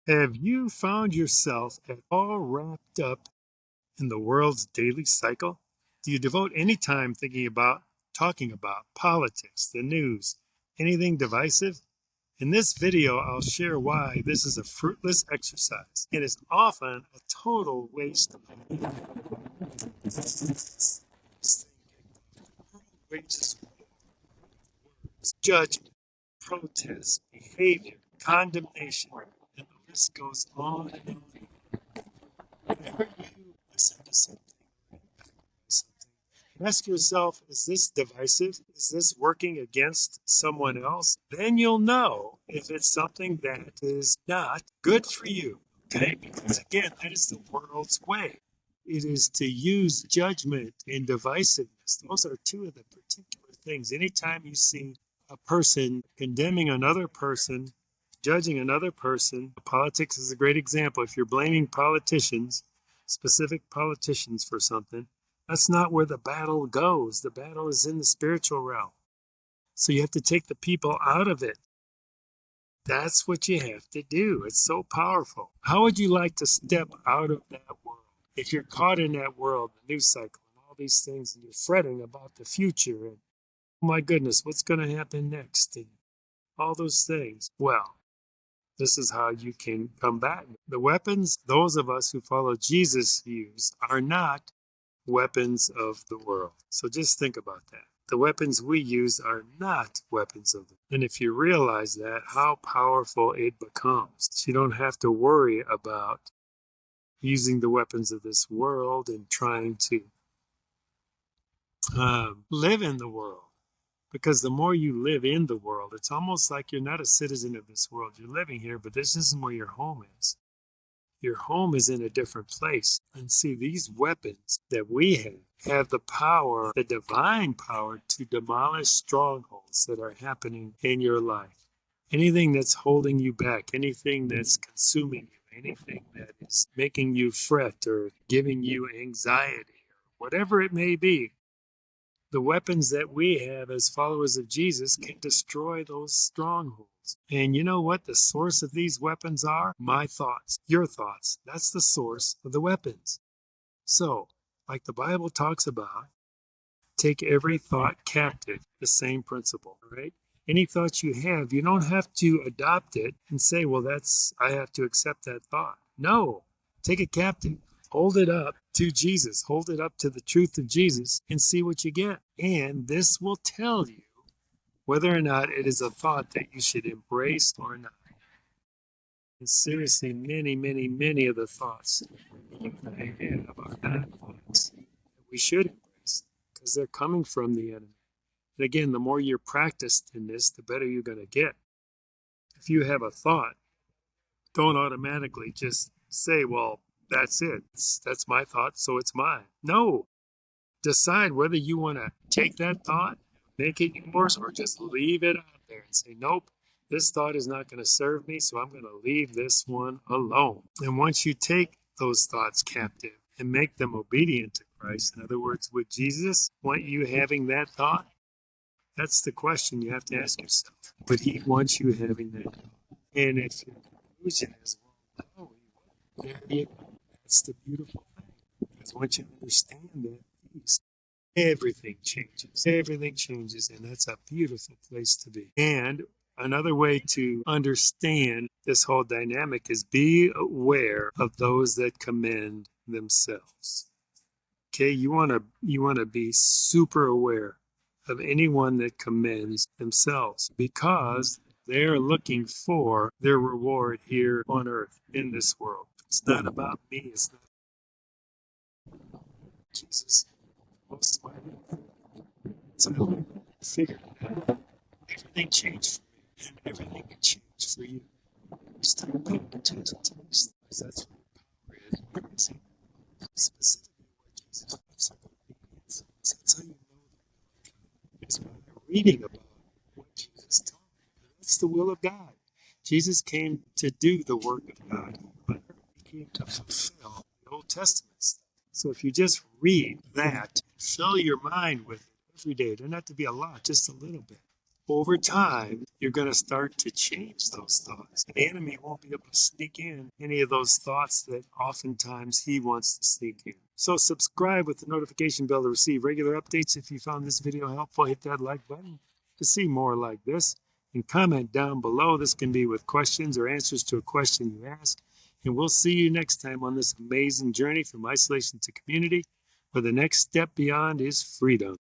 Have you found yourself at all wrapped up in the world's daily cycle? Do you devote any time talking about politics, the news, anything divisive? In this video, I'll share why this is a fruitless exercise. It is often a total waste of wages, judgment, protest, behavior, condemnation, and the list goes on and on. Whenever you listen to something, ask yourself, is this divisive? Is this working against someone else? Then you'll know if it's something that is not good for you. Okay? Because again, that is the world's way. It is to use judgment and divisiveness. Those are two of the particular things. Anytime you see a person condemning another person, judging another person, politics is a great example. If you're blaming politicians, specific politicians for something, that's not where the battle goes. The battle is in the spiritual realm. So you have to take the people out of it. That's what you have to do. It's so powerful. How would you like to step out of that world? If you're caught in that world, the news cycle, and all these things, and you're fretting about the future, and oh my goodness, what's going to happen next, and all those things. Well, this is how you can combat it. The weapons those of us who follow Jesus use are not weapons of the world. So just think about that. The weapons we use are not weapons of the world. And if you realize that, how powerful it becomes. You don't have to worry about using the weapons of this world and trying to live in the world. Because the more you live in the world, it's almost like you're not a citizen of this world. You're living here, but this isn't where your home is. Your home is in a different place. And see, these weapons that we have the power, the divine power, to demolish strongholds that are happening in your life. Anything that's holding you back, anything that's consuming you, anything that is making you fret or giving you anxiety, or whatever it may be, the weapons that we have as followers of Jesus can destroy those strongholds. And you know what the source of these weapons are? My thoughts, your thoughts. That's the source of the weapons. So, like the Bible talks about, take every thought captive, the same principle, right? Any thoughts you have, you don't have to adopt it and say, well, I have to accept that thought. No, take it captive. Hold it up to Jesus. Hold it up to the truth of Jesus and see what you get. And this will tell you whether or not it is a thought that you should embrace or not. And seriously, many of the thoughts you and I have are not thoughts that we should embrace because they're coming from the enemy. And again, the more you're practiced in this, the better you're going to get. If you have a thought, don't automatically just say, well, that's it. That's my thought, so it's mine. No. Decide whether you want to take that thought, make it yours, or just leave it out there and say, nope, this thought is not going to serve me, so I'm going to leave this one alone. And once you take those thoughts captive and make them obedient to Christ, in other words, would Jesus want you having that thought? That's the question you have to ask yourself. Would he want you having that thought? And if your conclusion is, well, no, that's the beautiful thing. Because once you understand that peace, everything changes. Everything changes, and that's a beautiful place to be. And another way to understand this whole dynamic is be aware of those that commend themselves. Okay, you want to be super aware of anyone that commends themselves because they're looking for their reward here on earth in this world. It's not about me. It's not Jesus. Most of my life. So I figured out everything changed for me, and everything can change for you. Start paying attention to these things. That's what power is. Witnessing specifically what Jesus looks like obedience. That's how you know is by reading about what Jesus taught. That's the will of God. Jesus came to do the work of God. He came to fulfill the Old Testament stuff. So if you just read that, fill your mind with it every day. It doesn't have to be a lot, just a little bit. Over time, you're going to start to change those thoughts. The enemy won't be able to sneak in any of those thoughts that oftentimes he wants to sneak in. So subscribe with the notification bell to receive regular updates. If you found this video helpful, hit that like button to see more like this. And comment down below. This can be with questions or answers to a question you ask. And we'll see you next time on this amazing journey from isolation to community, where the next step beyond is freedom.